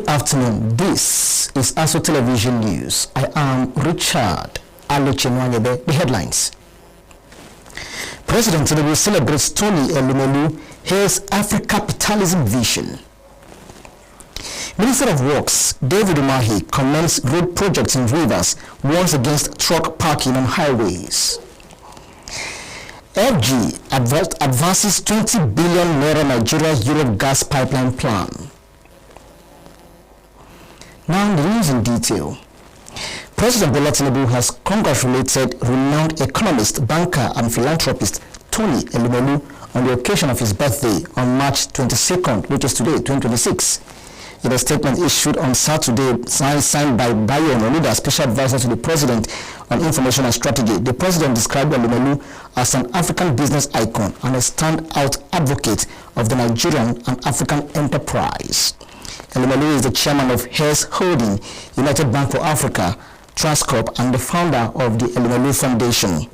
Good afternoon. This is ASO Television News. I am Richard Alochenwanyebe. The headlines. President Tinubu celebrates Tony Elumelu, his Afro-capitalism vision. Minister of Works David Umahi commends road projects in rivers, warns against truck parking on highways. FG advances 20 billion naira Nigeria-Europe gas pipeline plan. Now the news in detail. President Bola Tinubu has congratulated renowned economist, banker and philanthropist Tony Elumelu on the occasion of his birthday on March 22nd, which is today, 2026. In a statement issued on Saturday, signed by Bayo Ononuga, special advisor to the President on Information and Strategy, the President described Elumelu as an African business icon and a standout advocate of the Nigerian and African enterprise. Elumelu is the chairman of Hess Holding, United Bank for Africa, Transcorp, and the founder of the Elumelu Foundation.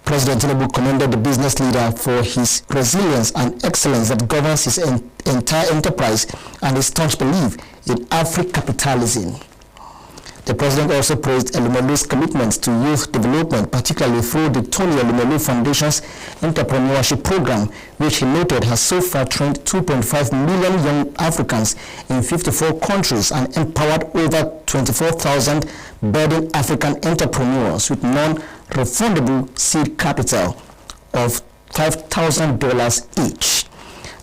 President Tinubu commended the business leader for his resilience and excellence that governs his entire enterprise and his staunch belief in Afro-capitalism. The president also praised Elumelu's commitments to youth development, particularly through the Tony Elumelu Foundation's entrepreneurship program, which he noted has so far trained 2.5 million young Africans in 54 countries and empowered over 24,000 budding African entrepreneurs with non-refundable seed capital of $5,000 each.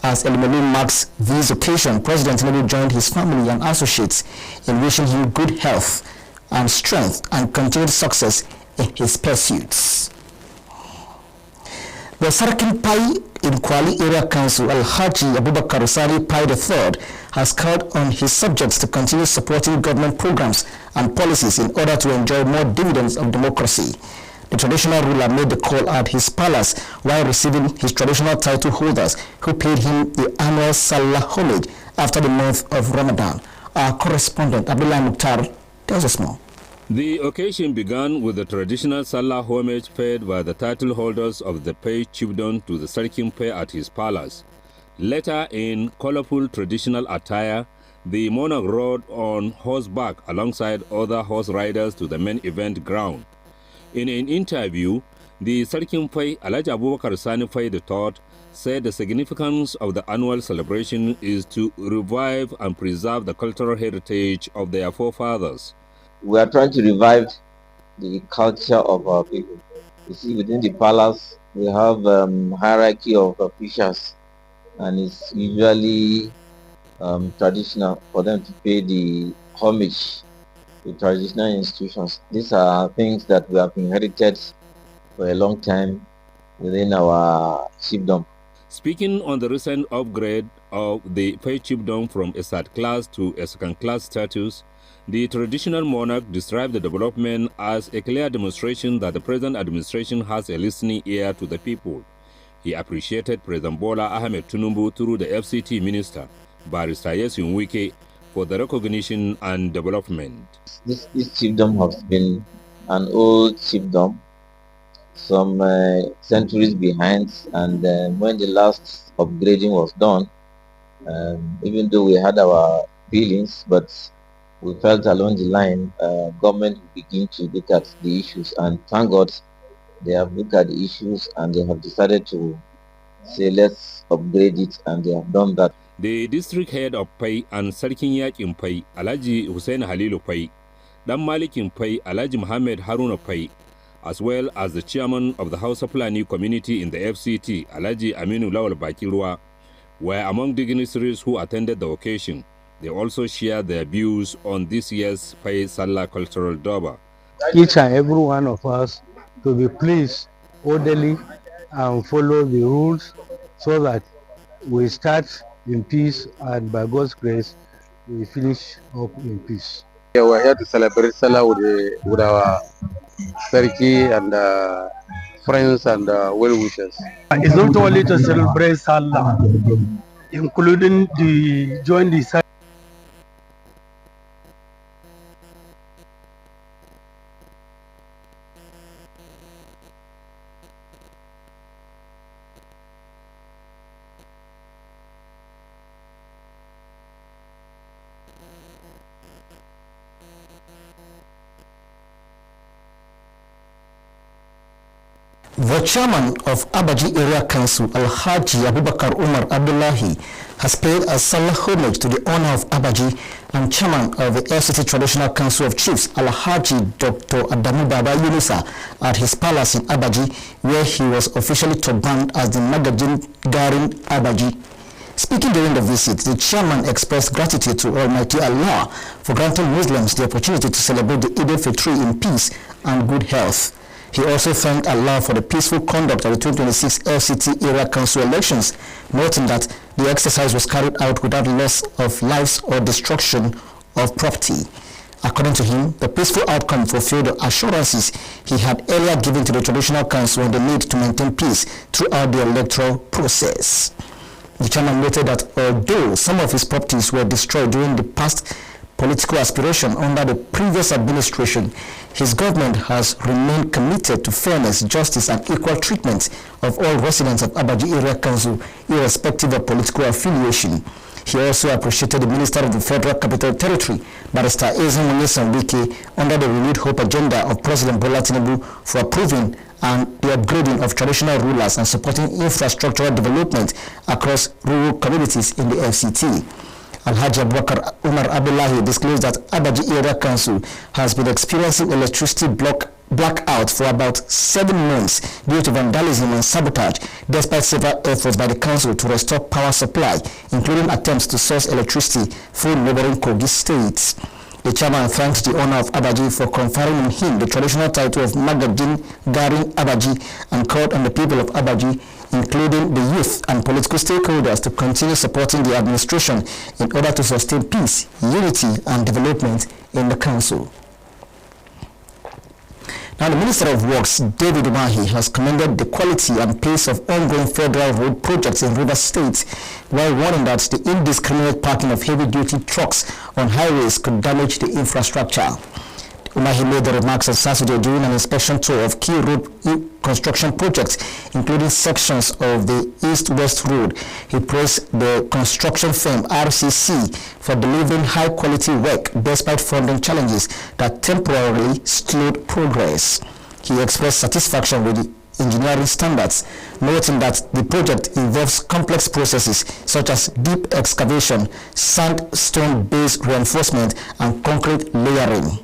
As Elumelu marks this occasion, President Tinubu joined his family and associates in wishing him good health and strength and continued success in his pursuits. The Sarkin Pai in Kwali Area Council, Alhaji Abubakar Sari Pai III, has called on his subjects to continue supporting government programs and policies in order to enjoy more dividends of democracy. The traditional ruler made the call at his palace while receiving his traditional title holders who paid him the annual Salah homage after the month of Ramadan. Our correspondent Abdullah Mukhtar tells us more. The occasion began with the traditional Salah homage paid by the title holders of the Pai chiefdom to the Sarkin Pai at his palace. Later, in colorful traditional attire, the monarch rode on horseback alongside other horse riders to the main event ground. In an interview, the Sarkin Pai, Alhaji Abubakar Sani Pai III, said the significance of the annual celebration is to revive and preserve the cultural heritage of their forefathers. We are trying to revive the culture of our people. You see, within the palace, we have hierarchy of officials, and it's usually traditional for them to pay the homage to traditional institutions. These are things that we have inherited for a long time within our chiefdom. Speaking on the recent upgrade of the Pai chiefdom from a third class to a second class status, the traditional monarch described the development as a clear demonstration that the present administration has a listening ear to the people. He appreciated President Bola Ahmed Tinubu through the FCT minister, Barrister Yesun Wike, for the recognition and development. This chiefdom has been an old chiefdom, some centuries behind, and when the last upgrading was done, even though we had our feelings, but we felt along the line, government will begin to look at the issues, and thank God they have looked at the issues and they have decided to say let's upgrade it, and they have done that. The district head of Pai and Sarkin Yakin Pai, Alhaji Hussein Halilu Pai, Dan Malikin Pai, Alhaji Muhammad Haruna Pai, as well as the chairman of the Hausa Fulani community in the FCT, Alhaji Aminu Lawal Bakirwa, were among dignitaries who attended the occasion. They also shared their views on this year's Pai Salah Cultural Durbar. Each and every one of us to be pleased, orderly, and follow the rules so that we start in peace, and by God's grace, we finish up in peace. Yeah, we're here to celebrate Salah with our Sarki and friends and well-wishers. It's not only to celebrate Salah, including the join the The chairman of Abaji Area Council, Alhaji Abubakar Umar Abdullahi, has paid a solemn homage to the honor of Abaji, and chairman of the FCT Traditional Council of Chiefs, Alhaji Dr. Adamu Baba Yunusa, at his palace in Abaji, where he was officially turbaned as the Magajin Garin Abaji. Speaking during the visit, the chairman expressed gratitude to Almighty Allah for granting Muslims the opportunity to celebrate the Eid al-Fitr in peace and good health. He also thanked Allah for the peaceful conduct of the 2026 FCT Area Council elections, noting that the exercise was carried out without loss of lives or destruction of property. According to him, the peaceful outcome fulfilled the assurances he had earlier given to the Traditional Council on the need to maintain peace throughout the electoral process. The chairman noted that although some of his properties were destroyed during the past political aspiration under the previous administration, his government has remained committed to fairness, justice, and equal treatment of all residents of Abaji Area Council, irrespective of political affiliation. He also appreciated the Minister of the Federal Capital Territory, Barrister Ezen Wike, under the renewed hope agenda of President Bola Tinubu for approving and the upgrading of traditional rulers and supporting infrastructural development across rural communities in the FCT. Alhaji Abubakar Umar Abdullahi disclosed that Abaji Area Council has been experiencing electricity blackout for about 7 months due to vandalism and sabotage, despite several efforts by the council to restore power supply, including attempts to source electricity from neighboring Kogi states. The chairman thanked the owner of Abaji for conferring on him the traditional title of Magajin Garin Abaji and called on the people of Abaji, including the youth and political stakeholders, to continue supporting the administration in order to sustain peace, unity, and development in the council. Now, the Minister of Works, David Umahi, has commended the quality and pace of ongoing federal road projects in Rivers State, while warning that the indiscriminate parking of heavy-duty trucks on highways could damage the infrastructure. Umahi made the remarks on Saturday during an inspection tour of key road construction projects, including sections of the East-West Road. He praised the construction firm RCC for delivering high-quality work despite funding challenges that temporarily slowed progress. He expressed satisfaction with the engineering standards, noting that the project involves complex processes such as deep excavation, sandstone-based reinforcement, and concrete layering.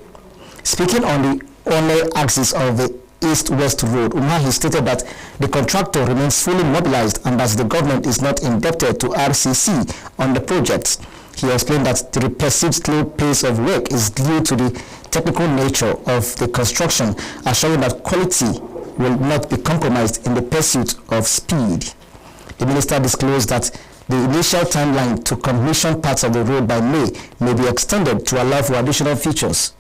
Speaking on the only axis of the East-West Road, Umahi stated that the contractor remains fully mobilized and that the government is not indebted to RCC on the project. He explained that the perceived slow pace of work is due to the technical nature of the construction, assuring that quality will not be compromised in the pursuit of speed. The minister disclosed that the initial timeline to commission parts of the road by May be extended to allow for additional features